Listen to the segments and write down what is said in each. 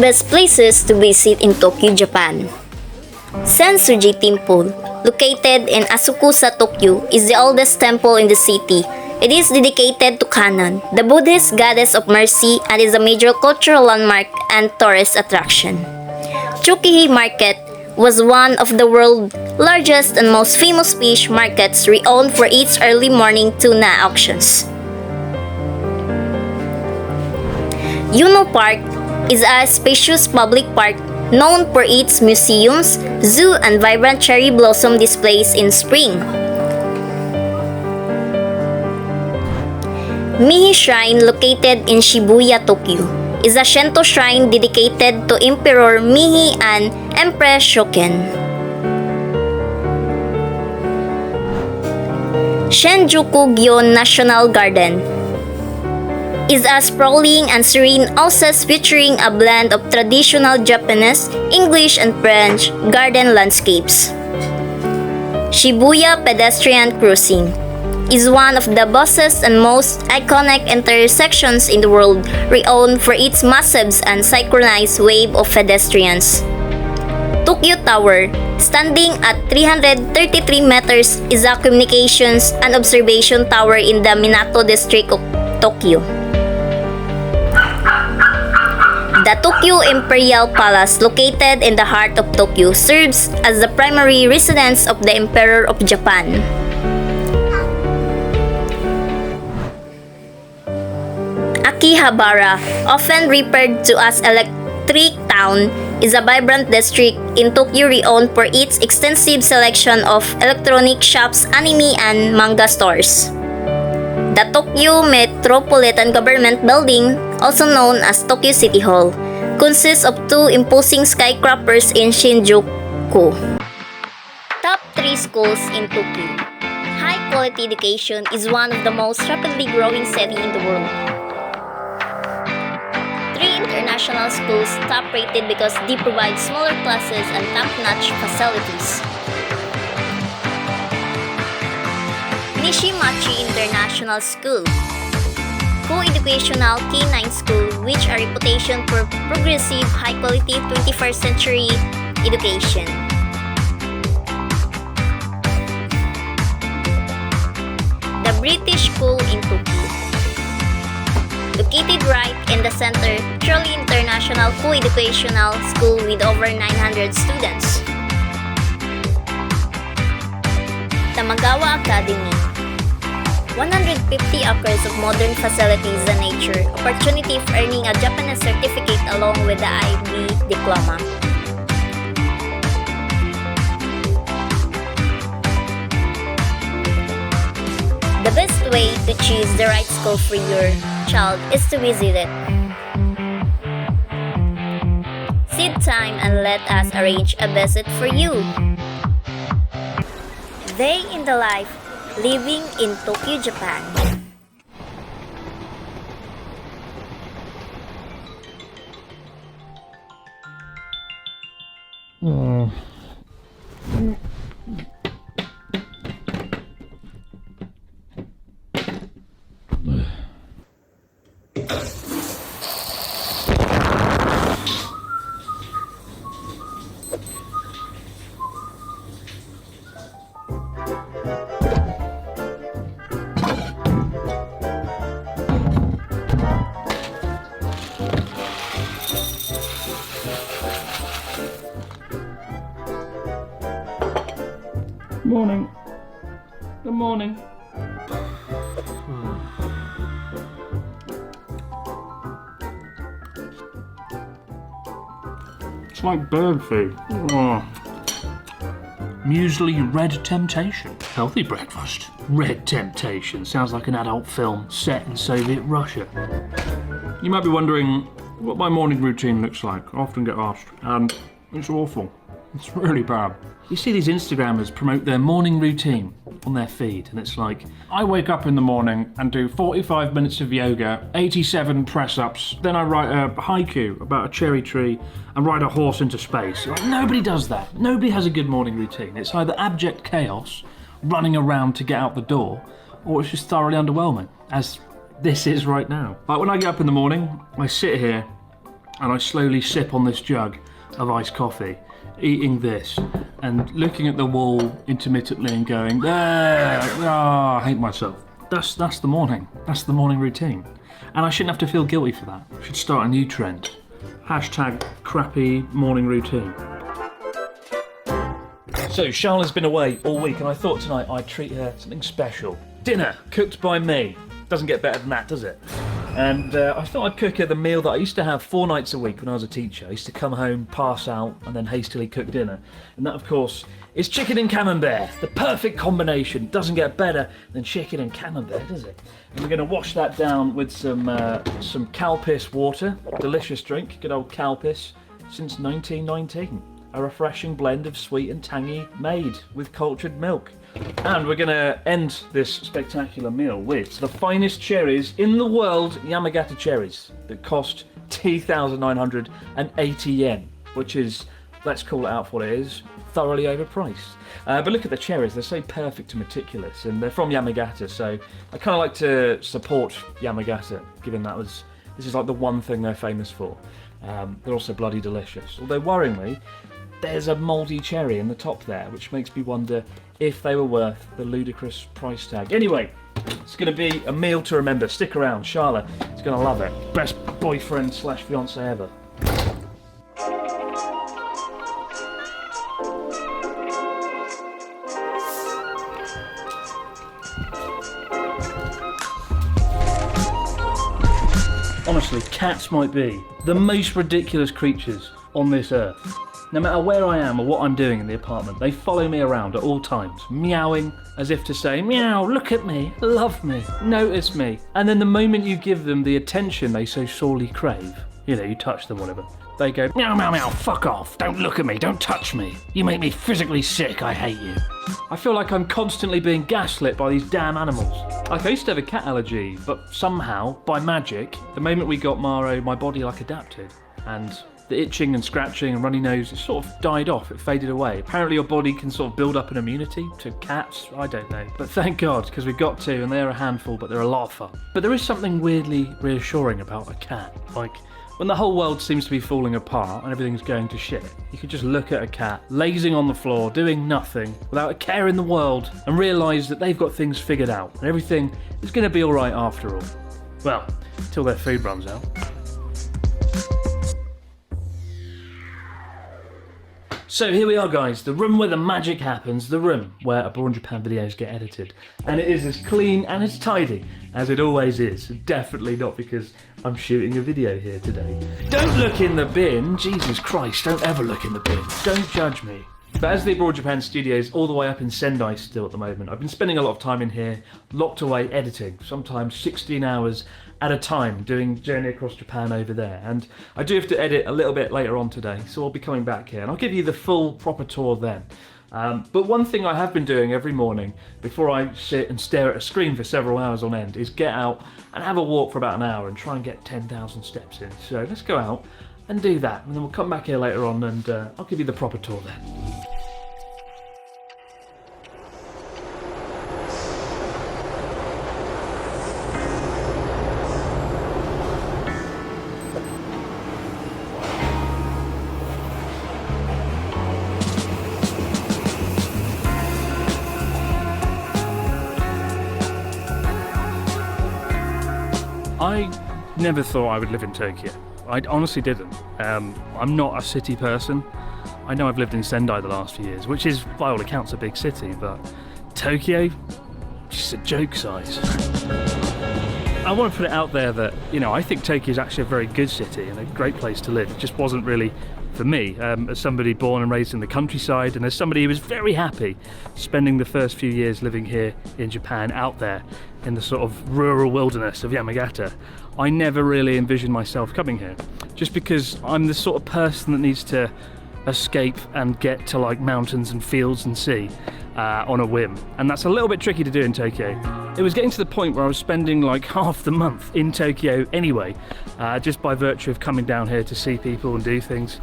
best places to visit in Tokyo, Japan. Sensoji Temple, located in Asakusa, Tokyo, is the oldest temple in the city. It is dedicated to Kannon, the Buddhist goddess of mercy, and is a major cultural landmark and tourist attraction. Tsukiji Market was one of the world's largest and most famous fish markets, renowned for its early morning tuna auctions. Yuno Park is a spacious public park known for its museums, zoo, and vibrant cherry blossom displays in spring. Mihi Shrine, located in Shibuya, Tokyo, is a Shinto shrine dedicated to Emperor Mihi and Empress Shoken. Shinjuku-gyo National Garden is a sprawling and serene oasis featuring a blend of traditional Japanese, English, and French garden landscapes. Shibuya Pedestrian Crossing is one of the busiest and most iconic intersections in the world, renowned for its massive and synchronized wave of pedestrians. Tokyo Tower, standing at 333 meters, is a communications and observation tower in the Minato district of Tokyo. The Tokyo Imperial Palace, located in the heart of Tokyo, serves as the primary residence of the Emperor of Japan. Akihabara, often referred to as Electric Town, is a vibrant district in Tokyo renowned for its extensive selection of electronic shops, anime, and manga stores. The Tokyo Metropolitan Government Building, also known as Tokyo City Hall, consists of two imposing skyscrapers in Shinjuku. Top 3 schools in Tokyo. High-quality education is one of the most rapidly growing cities in the world. 3 international schools, top-rated because they provide smaller classes and top-notch facilities. Nishimachi International School, co-educational K9 school which a reputation for progressive, high-quality 21st century education. The British School in Tokyo, located right in the center, truly international co-educational school with over 900 students. Tamagawa Academy, 150 acres of modern facilities and nature, opportunity for earning a Japanese certificate along with the IB diploma. The best way to choose the right school for your child is to visit it. Seed time and let us arrange a visit for you. Day in the life living in Tokyo, Japan. Morning. Good morning. It's like bird food. Muesli Red Temptation. Healthy breakfast. Red Temptation. Sounds like an adult film set in Soviet Russia. You might be wondering what my morning routine looks like. I often get asked, and it's awful. It's really bad. You see these Instagrammers promote their morning routine on their feed, and it's like, I wake up in the morning and do 45 minutes of yoga, 87 press-ups, then I write a haiku about a cherry tree and ride a horse into space. Like, nobody does that. Nobody has a good morning routine. It's either abject chaos, running around to get out the door, or it's just thoroughly underwhelming, as this is right now. Like when I get up in the morning, I sit here and I slowly sip on this jug of iced coffee, eating this and looking at the wall intermittently and going, there, I hate myself. That's the morning. That's the morning routine. And I shouldn't have to feel guilty for that. I should start a new trend. Hashtag crappy morning routine. So Charlotte's been away all week and I thought tonight I'd treat her something special. Dinner, cooked by me. Doesn't get better than that, does it? And I thought I'd cook her the meal that I used to have 4 nights a week when I was a teacher. I used to come home, pass out, and then hastily cook dinner. And that, of course, is chicken and camembert. The perfect combination. Doesn't get better than chicken and camembert, does it? And we're going to wash that down with some Calpis water. Delicious drink, good old Calpis, since 1919. A refreshing blend of sweet and tangy made with cultured milk. And we're going to end this spectacular meal with the finest cherries in the world, Yamagata cherries, that cost 2,980 yen, which is, let's call it out for what it is, thoroughly overpriced. But look at the cherries, they're so perfect and meticulous, and they're from Yamagata, so I kind of like to support Yamagata, given this is like the one thing they're famous for. They're also bloody delicious, although worryingly, there's a mouldy cherry in the top there, which makes me wonder if they were worth the ludicrous price tag. Anyway, it's going to be a meal to remember. Stick around, Charlotte is going to love it. Best boyfriend / fiance ever. Honestly, cats might be the most ridiculous creatures on this earth. No matter where I am or what I'm doing in the apartment, they follow me around at all times, meowing as if to say, meow, look at me, love me, notice me. And then the moment you give them the attention they so sorely crave, you touch them, whatever, they go, meow, meow, meow, fuck off, don't look at me, don't touch me. You make me physically sick, I hate you. I feel like I'm constantly being gaslit by these damn animals. Like, I used to have a cat allergy, but somehow, by magic, the moment we got Maro, my body adapted. And the itching and scratching and runny nose, it sort of died off, it faded away. Apparently your body can sort of build up an immunity to cats, I don't know. But thank God, because we've got 2 and they're a handful, but they're a lot of fun. But there is something weirdly reassuring about a cat. Like, when the whole world seems to be falling apart and everything's going to shit, you could just look at a cat, lazing on the floor, doing nothing, without a care in the world, and realise that they've got things figured out, and everything is going to be alright after all. Well, till their food runs out. So here we are, guys, the room where the magic happens, the room where Abroad Japan videos get edited. And it is as clean and as tidy as it always is. Definitely not because I'm shooting a video here today. Don't look in the bin, Jesus Christ, don't ever look in the bin. Don't judge me. But as the Abroad Japan studio is all the way up in Sendai still at the moment, I've been spending a lot of time in here, locked away editing, sometimes 16 hours at a time, doing Journey Across Japan over there. And I do have to edit a little bit later on today, so I'll be coming back here, and I'll give you the full proper tour then. But one thing I have been doing every morning, before I sit and stare at a screen for several hours on end, is get out and have a walk for about an hour and try and get 10,000 steps in. So let's go out and do that, and then we'll come back here later on and I'll give you the proper tour then. I never thought I would live in Tokyo. I honestly didn't. I'm not a city person. I know I've lived in Sendai the last few years, which is, by all accounts, a big city, but Tokyo, just a joke size. I want to put it out there that, I think Tokyo is actually a very good city and a great place to live. It just wasn't really for me, as somebody born and raised in the countryside, and as somebody who was very happy spending the first few years living here in Japan, out there in the sort of rural wilderness of Yamagata. I never really envisioned myself coming here, just because I'm the sort of person that needs to escape and get to like mountains and fields and sea on a whim, and that's a little bit tricky to do in Tokyo. It was getting to the point where I was spending like half the month in Tokyo anyway, just by virtue of coming down here to see people and do things,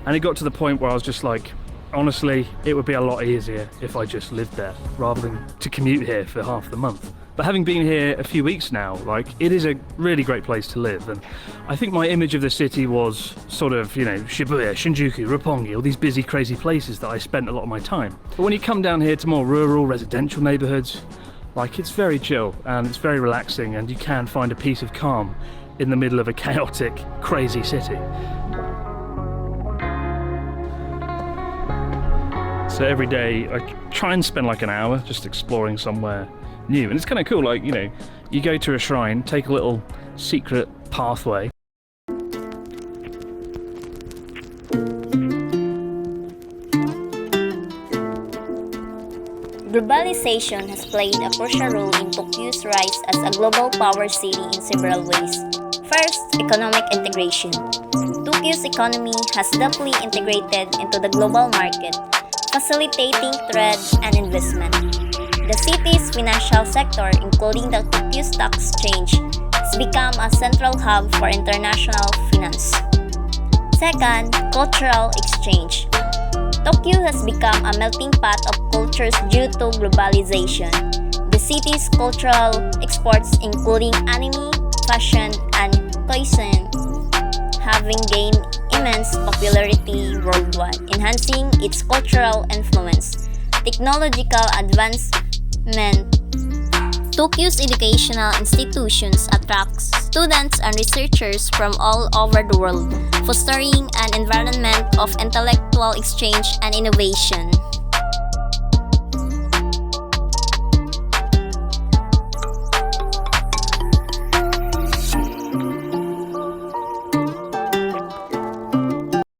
and it got to the point where I was just like, Honestly, it would be a lot easier if I just lived there rather than to commute here for half the month. But having been here a few weeks now, like, it is a really great place to live, and I think my image of the city was sort of, you know, Shibuya, Shinjuku, Roppongi, all these busy, crazy places that I spent a lot of my time. But when you come down here to more rural, residential neighbourhoods, like, it's very chill and it's very relaxing, and you can find a piece of calm in the middle of a chaotic, crazy city. So every day I try and spend like an hour just exploring somewhere new, and it's kind of cool. Like, you know, you go to a shrine, take a little secret pathway. Globalization has played a crucial role in Tokyo's rise as a global power city in several ways. First, economic integration. Tokyo's economy has deeply integrated into the global market, facilitating trade and investment. The city's financial sector, including the Tokyo Stock Exchange, has become a central hub for international finance. Second, cultural exchange. Tokyo has become a melting pot of cultures due to globalization. The city's cultural exports, including anime, fashion, and cuisine, having gained immense popularity worldwide, enhancing its cultural influence. Technological advancement. Tokyo's educational institutions attract students and researchers from all over the world, fostering an environment of intellectual exchange and innovation.